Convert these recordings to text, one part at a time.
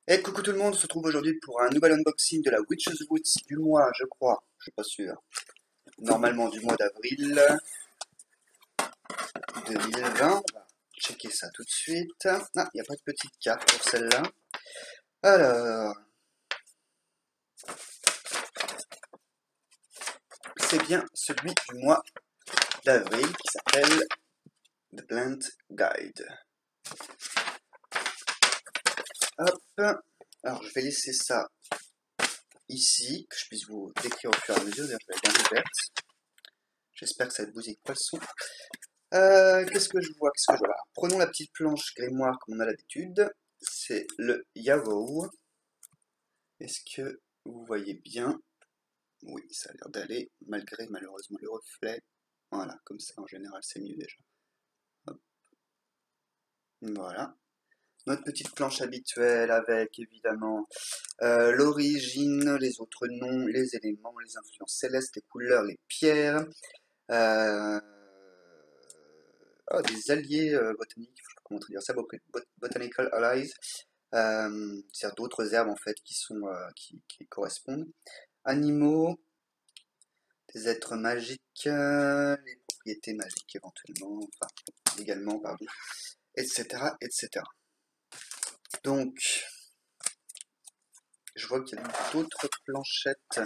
Et coucou tout le monde, on se retrouve aujourd'hui pour un nouvel unboxing de la Witch's Woods du mois, je crois, je suis pas sûr, normalement du mois d'avril 2020. On va checker ça tout de suite. Ah, il n'y a pas de petite carte pour celle-là. Alors, c'est bien celui du mois d'avril qui s'appelle The Plant Guide. Hop, alors je vais laisser ça ici, que je puisse vous décrire au fur et à mesure. D'ailleurs, je vais bien ouverte. J'espère que ça ne bousille pas le son. Qu'est-ce que je vois? Alors, prenons la petite planche grimoire comme on a l'habitude. C'est le Yarrow. Est-ce que vous voyez bien? Oui, ça a l'air d'aller, malgré malheureusement le reflet. Voilà, comme ça en général c'est mieux déjà. Hop, voilà. Notre petite planche habituelle avec évidemment l'origine, les autres noms, les éléments, les influences célestes, les couleurs, les pierres. Euh, des alliés botaniques, je sais pas comment dire ça, botanical allies. C'est-à-dire d'autres herbes en fait qui correspondent. Animaux, des êtres magiques, les propriétés magiques éventuellement, enfin également, pardon, etc., etc. Donc, je vois qu'il y a d'autres planchettes.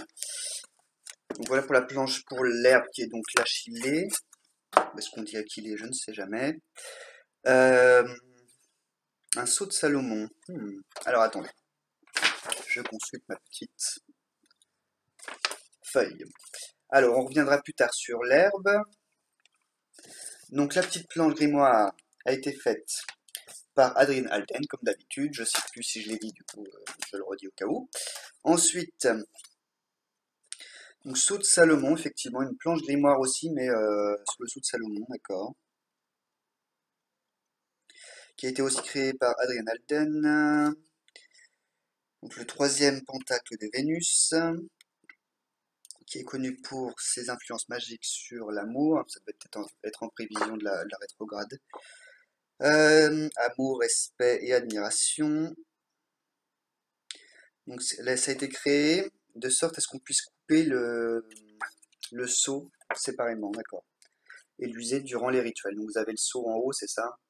Donc voilà pour la planche pour l'herbe qui est donc l'achillée. Est-ce qu'on dit achillée? Je ne sais jamais. Euh, un sceau de Salomon. Alors attendez, je consulte ma petite feuille. Alors, on reviendra plus tard sur l'herbe. Donc, la petite planche grimoire a été faite par Adrien Alden, comme d'habitude. Je ne sais plus si je l'ai dit, du coup, je le redis au cas où. Ensuite, donc, sceau de Salomon, effectivement, une planche grimoire aussi, mais sur le sceau de Salomon, d'accord. Qui a été aussi créé par Adrien Alden. Donc, le troisième pentacle de Vénus, qui est connu pour ses influences magiques sur l'amour. Ça peut être en prévision de la rétrograde. Amour, respect et admiration. Donc ça a été créé de sorte à ce qu'on puisse couper le seau séparément, d'accord. Et l'user durant les rituels. Donc vous avez le seau en haut, c'est ça.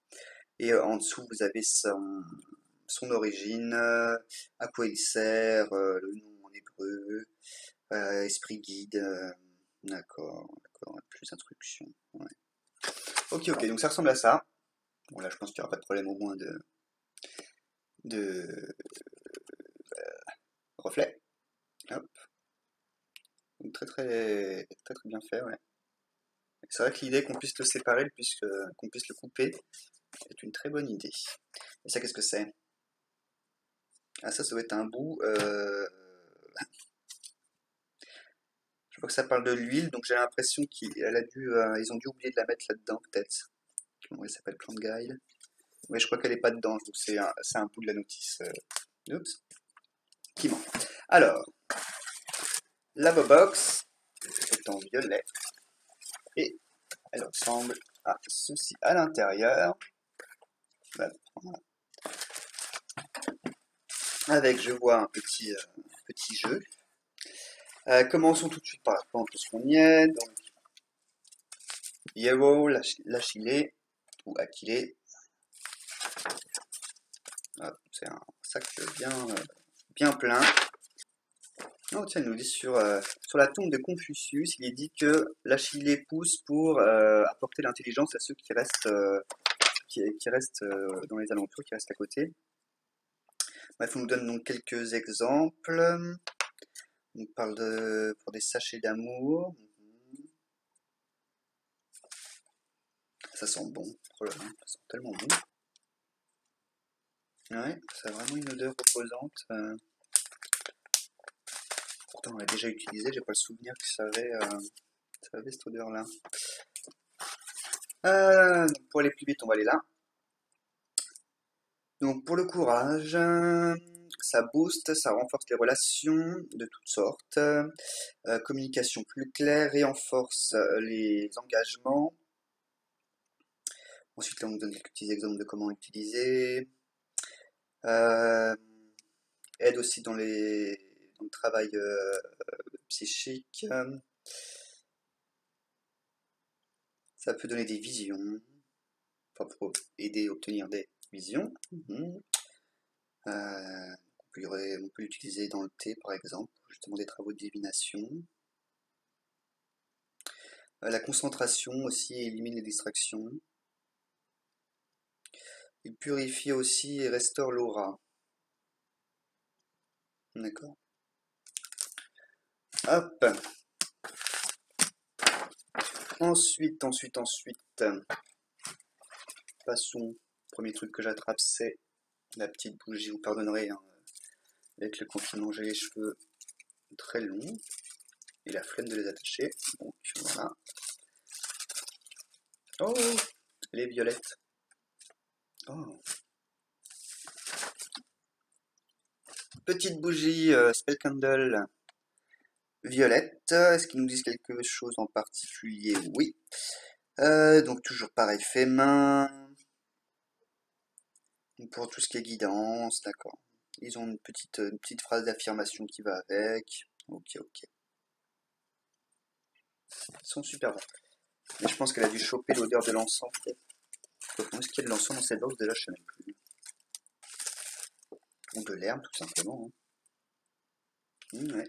Et en dessous, vous avez son origine, à quoi il sert, le nom en hébreu, esprit guide. D'accord, plus d'instructions. Ouais. Ok, donc ça ressemble à ça. Bon là, je pense qu'il n'y aura pas de problème au moins de reflet. Hop. Donc très bien fait, ouais. C'est vrai que l'idée qu'on puisse le séparer, qu'on puisse le couper, est une très bonne idée. Et ça, qu'est-ce que c'est? Ah, ça doit être un bout. Je vois que ça parle de l'huile, donc j'ai l'impression ils ont dû oublier de la mettre là-dedans, peut-être. Comment elle s'appelle? Plant Guide. Oui, je crois qu'elle est pas dedans, donc c'est un bout de la notice. Oups, qui manque. Alors, la box est en violet et elle ressemble à ceci à l'intérieur. Voilà. Avec, je vois, un petit jeu. Commençons tout de suite par la plante puisqu'on y est. Donc, Hero, l'Achillée, ou Aquilée. C'est un sac bien plein. Oh, tiens, il nous dit sur la tombe de Confucius, il est dit que l'Achillée pousse pour apporter l'intelligence à ceux qui restent, qui restent dans les alentours, qui restent à côté. Bref, on nous donne donc quelques exemples. On parle pour des sachets d'amour. Ça sent bon. Oh là là, ça sent tellement bon. Ouais, ça a vraiment une odeur reposante. Pourtant, on l'a déjà utilisé, j'ai pas le souvenir que ça avait cette odeur-là. Donc pour aller plus vite, on va aller là. Donc pour le courage, ça booste, ça renforce les relations de toutes sortes, communication plus claire, renforce les engagements. Ensuite, là, on nous donne quelques petits exemples de comment l'utiliser. Euh, aussi dans le travail psychique. Ça peut donner des visions, enfin pour aider à obtenir des visions. On peut l'utiliser dans le thé par exemple, pour justement des travaux de divination. La concentration aussi élimine les distractions. Il purifie aussi et restaure l'aura. D'accord. Hop. Ensuite. Passons. Premier truc que j'attrape, c'est la petite bougie. Vous pardonnerez, hein, avec le confinement, j'ai les cheveux très longs et la flemme de les attacher. Donc voilà. Oh, elle est violette. Oh. Petite bougie Spell Candle violette. Est-ce qu'ils nous disent quelque chose en particulier? Oui. Donc toujours pareil, fait main. Pour tout ce qui est guidance, d'accord. Ils ont une petite phrase d'affirmation qui va avec. Ok. Ils sont super bons. Mais je pense qu'elle a dû choper l'odeur de l'encens. Est-ce qu'il y a de l'encens dans cette box déjà? Je sais même plus. Ou de l'herbe tout simplement. Ouais,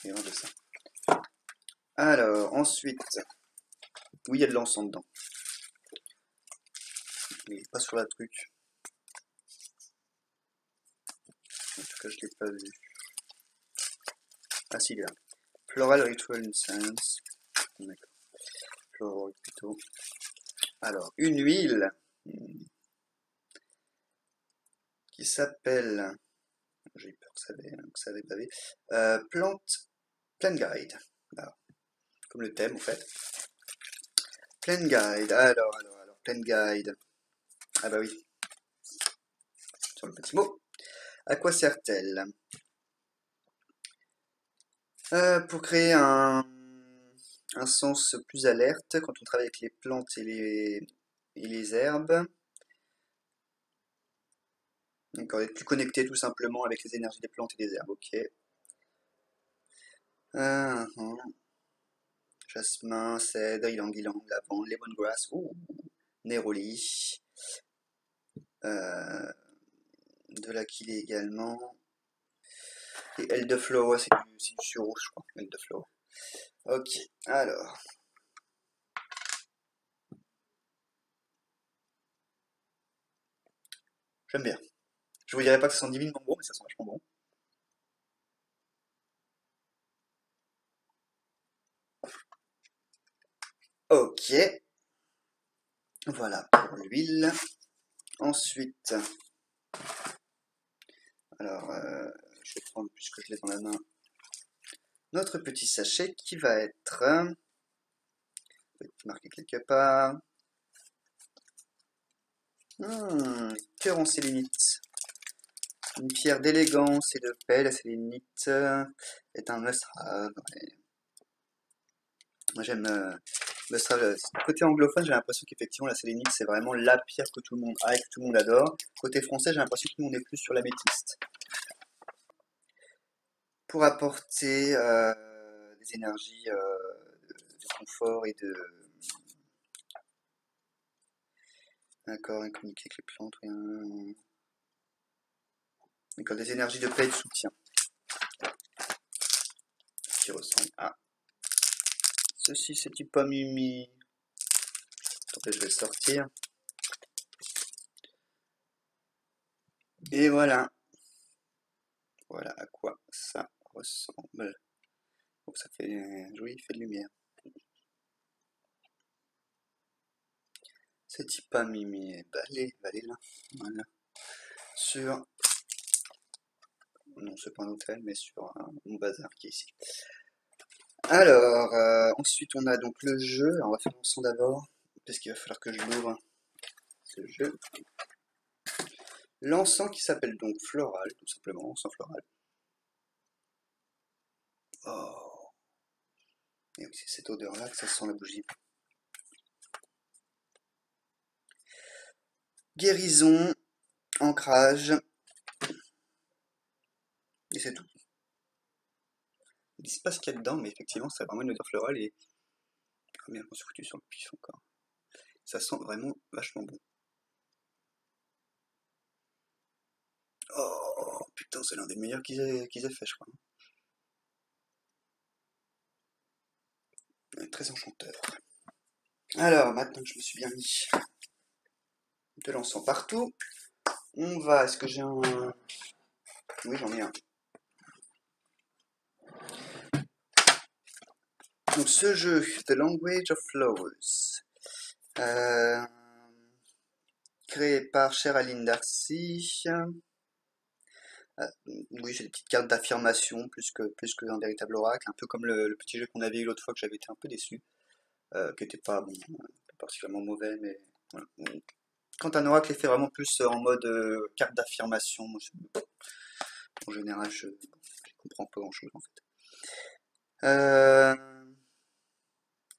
il y a de ça. Alors, ensuite. Oui, il y a de l'encens dedans. Mais pas sur la truc. En tout cas, je l'ai pas vu. Ah si, il est là. Floral Ritual Incense. D'accord. Floral plutôt. Alors, une huile qui s'appelle, j'ai eu peur que ça avait bavé, Plant Guide. Alors, comme le thème en fait. Plant Guide, alors, Plant Guide. Ah bah oui, sur le petit mot. À quoi sert-elle? Pour créer un sens plus alerte quand on travaille avec les plantes et les herbes. D'accord, être plus connecté tout simplement avec les énergies des plantes et des herbes, ok. Jasmin, cèdre, ylang-ylang, lavande, lemongrass, néroli. De l'Aquilée également. Et Elderflower, c'est du sureau, je crois. Elderflower. Ok, alors. J'aime bien. Je vous dirais pas que ça sent divinement bon, mais ça sent vachement bon. Ok. Voilà pour l'huile. Ensuite, alors, je vais prendre, puisque je l'ai dans la main, notre petit sachet qui va être marqué quelque part. Cœur en sélénite. Une pierre d'élégance et de paix. La sélénite est un must-have. Moi j'aime must-have. Côté anglophone, j'ai l'impression qu'effectivement la sélénite c'est vraiment la pierre que tout le monde a et que tout le monde adore. Côté français, j'ai l'impression que nous on est plus sur l'améthyste. Pour apporter des énergies de confort et de. D'accord, et communiquer avec les plantes. D'accord, des énergies de paix et de soutien. Qui ressemblent à ceci, c'est petit pomme humide. Attendez, je vais le sortir. Et voilà. Voilà à quoi ça ressemble. Donc ça fait un joli effet de lumière. C'est petit pomme humide. Bah, allez là. Voilà. Sur. Non, c'est pas un hôtel, mais sur mon bazar qui est ici. Alors, ensuite on a donc le jeu. Alors, on va faire l'encens d'abord, parce qu'il va falloir que je l'ouvre, ce jeu. L'encens qui s'appelle donc floral, tout simplement, encens floral. Oh. Et aussi cette odeur-là que ça sent la bougie. Guérison, ancrage, Et c'est tout. Ils disent pas ce qu'il y a dedans, mais effectivement, ça a vraiment une odeur florale et... Ah merde, on s'est foutu sur le pif encore. Ça sent vraiment vachement bon. Oh putain, c'est l'un des meilleurs qu'ils aient fait, je crois. Très enchanteur. Alors, maintenant que je me suis bien mis de l'encens partout, on va... Est-ce que j'ai un... Oui, j'en ai un. Donc ce jeu, The Language of Flowers, euh, créé par Sherilyn Darcy. Oui, c'est des petites cartes d'affirmation plus qu'un véritable oracle, un peu comme le petit jeu qu'on avait eu l'autre fois que j'avais été un peu déçu, qui était pas, bon, pas particulièrement mauvais, mais voilà. Quand un oracle est fait vraiment plus en mode carte d'affirmation, en général, je comprends pas grand-chose en fait.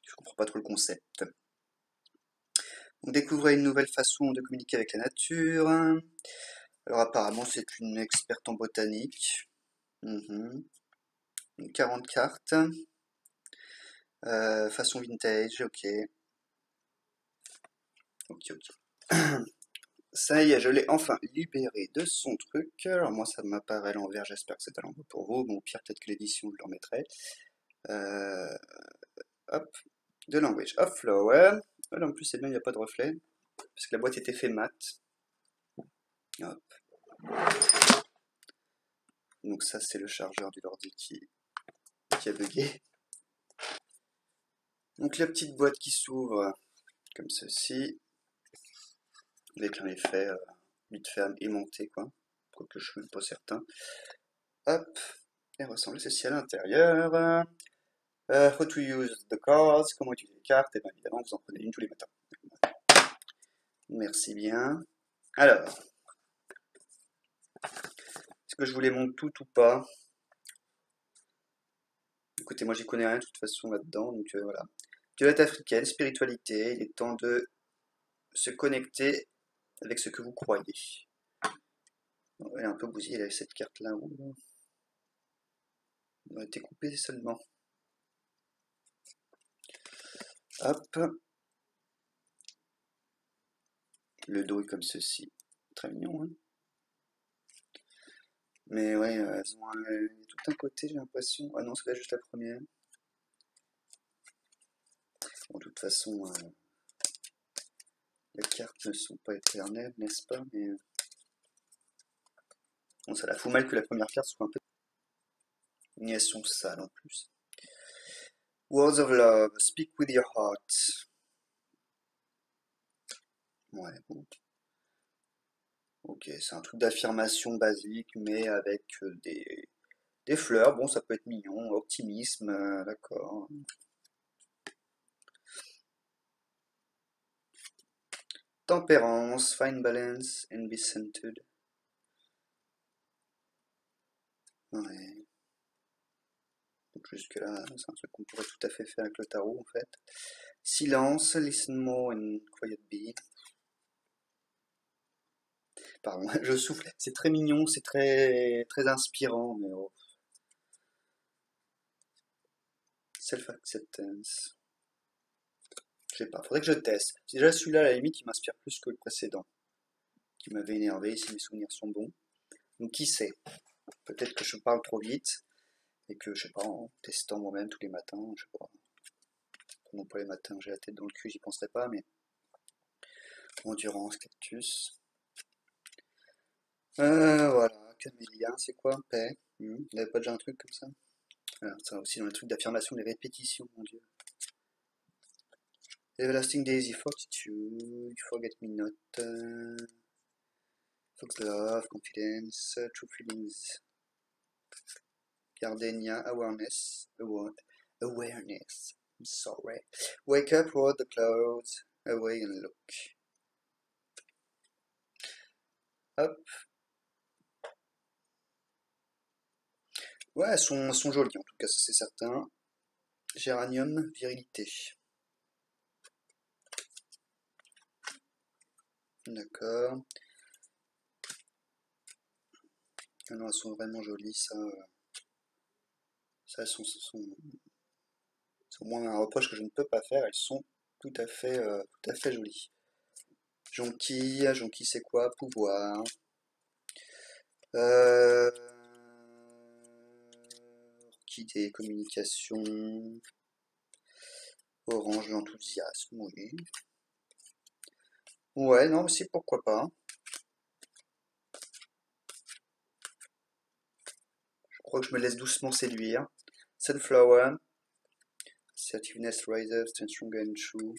Je comprends pas trop le concept. On découvrait une nouvelle façon de communiquer avec la nature. Alors apparemment c'est une experte en botanique. Mhm. 40 cartes. Façon vintage, ok. Ok, ok. Ça y est, je l'ai enfin libéré de son truc. Alors moi ça m'apparaît à l'envers, j'espère que c'est à l'envers pour vous. Bon, au pire peut-être que l'édition je le remettrai. Euh, hop, The Language of Flower. Voilà, en plus c'est bien, il n'y a pas de reflet. Parce que la boîte était fait mat. Hop. Donc ça c'est le chargeur du ordi qui a bugué. Donc la petite boîte qui s'ouvre comme ceci, avec un effet vite fait aimanté quoi, quoique je suis même pas certain. Hop, et ressemble à ceci à l'intérieur. How to use the cards, comment utiliser les cartes, et bien évidemment vous en prenez une tous les matins. Merci bien. Alors, est-ce que je vous les montre toutes ou pas? Écoutez, moi j'y connais rien de toute façon là-dedans, donc voilà. Violette africaine, spiritualité, il est temps de se connecter avec ce que vous croyez. Bon, elle est un peu bousillée là, cette carte-là. Elle a été coupée seulement. Hop. Le dos est comme ceci. Très mignon, hein. Mais ouais, elles ont tout un côté, j'ai l'impression. Ah non, c'est pas juste la première. Bon, de toute façon, les cartes ne sont pas éternelles, n'est-ce pas? Mais bon, ça la fout mal que la première carte soit un peu... Elles sont sales en plus. Words of Love, speak with your heart. Ouais, bon. Ok, c'est un truc d'affirmation basique, mais avec des fleurs. Bon, ça peut être mignon. Optimisme, d'accord. Tempérance, find balance and be centered. Ouais. Donc jusque-là, c'est un truc qu'on pourrait tout à fait faire avec le tarot en fait. Silence, listen more and quiet be. Pardon, je souffle. C'est très mignon, c'est très inspirant, mais oh. Self-acceptance. Je sais pas, faudrait que je teste. Déjà celui-là, à la limite, il m'inspire plus que le précédent, qui m'avait énervé, si mes souvenirs sont bons. Donc qui sait? Peut-être que je parle trop vite, et que, je sais pas, en testant moi-même tous les matins, je sais pas. Non, pas les matins, j'ai la tête dans le cul, j'y penserai pas, mais endurance, cactus. Voilà, camélia, c'est quoi? Paix. Il n'y avait pas déjà un truc comme ça? Alors, ça aussi dans les trucs d'affirmation, les répétitions, mon dieu. Everlasting Daisy, Fortitude, Forget Me Not, Fox Love, Confidence, True Feelings, Gardenia, Awareness, I'm sorry. Wake up, roll the clouds, away and look. Hop. Ouais, elles sont jolies en tout cas, ça c'est certain. Géranium, virilité. D'accord. Non, elles sont vraiment jolies, ça. Ça, c'est au moins un reproche que je ne peux pas faire. Elles sont tout à fait jolies. Jonquille, jonquille c'est quoi? Pouvoir. Euh, Orchidée, communication. Orange, l'enthousiasme, oui. Ouais, non, aussi pourquoi pas. Je crois que je me laisse doucement séduire. Sunflower. Assertiveness rises, stand stronger and true.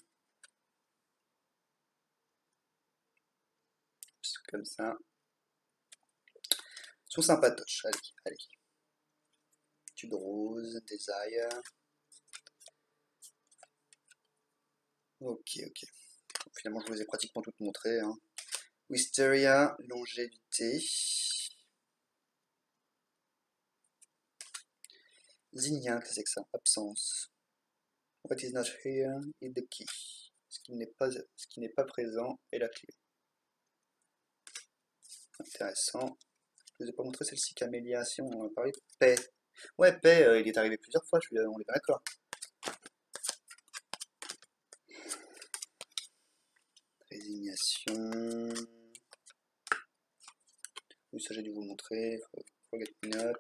Comme ça. Ils sont sympatoches. Allez, allez. Tube rose, desire. Ok, ok. Finalement, je vous les ai pratiquement toutes montrées. Hein. Wisteria, longévité. Zinnia, qu'est-ce que c'est que ça? Absence. What is not here is the key. Ce qui n'est pas présent est la clé. Intéressant. Je ne vous ai pas montré celle-ci, Camélia. Si on en a parlé. Paix. Ouais, Paix, il est arrivé plusieurs fois, on est d'accord. Résignation. Oui, ça j'ai dû vous le montrer. Forget me not.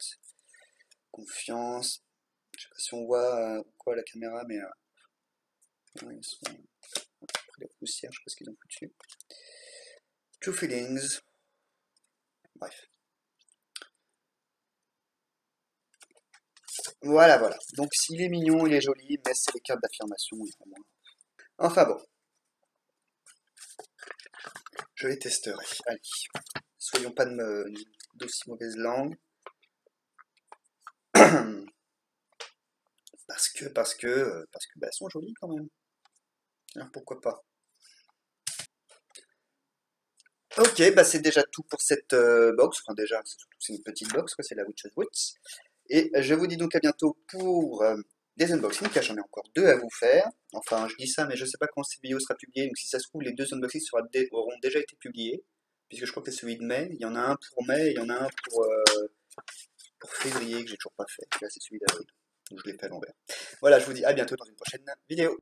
Confiance. Je sais pas si on voit quoi à la caméra, mais ouais, ils sont après la poussière, je sais pas ce qu'ils ont foutu. True feelings. Bref. Voilà, voilà. Donc s'il est mignon, il est joli, mais c'est les cartes d'affirmation. Enfin bon, je les testerai. Allez, soyons pas d'aussi mauvaise langue. Parce que bah, elles sont jolies quand même. Alors pourquoi pas. Ok, bah c'est déjà tout pour cette box. Enfin déjà, c'est une petite box, quoi, c'est la Witch's Woods. Et je vous dis donc à bientôt pour des unboxings, car j'en ai encore deux à vous faire. Enfin, je dis ça, mais je sais pas quand cette vidéo sera publiée, donc si ça se trouve, les deux unboxings auront déjà été publiés, puisque je crois que c'est celui de mai. Il y en a un pour mai, et il y en a un pour février, que j'ai toujours pas fait. Là, c'est celui d'avril, donc je l'ai fait à l'envers. Voilà, je vous dis à bientôt dans une prochaine vidéo.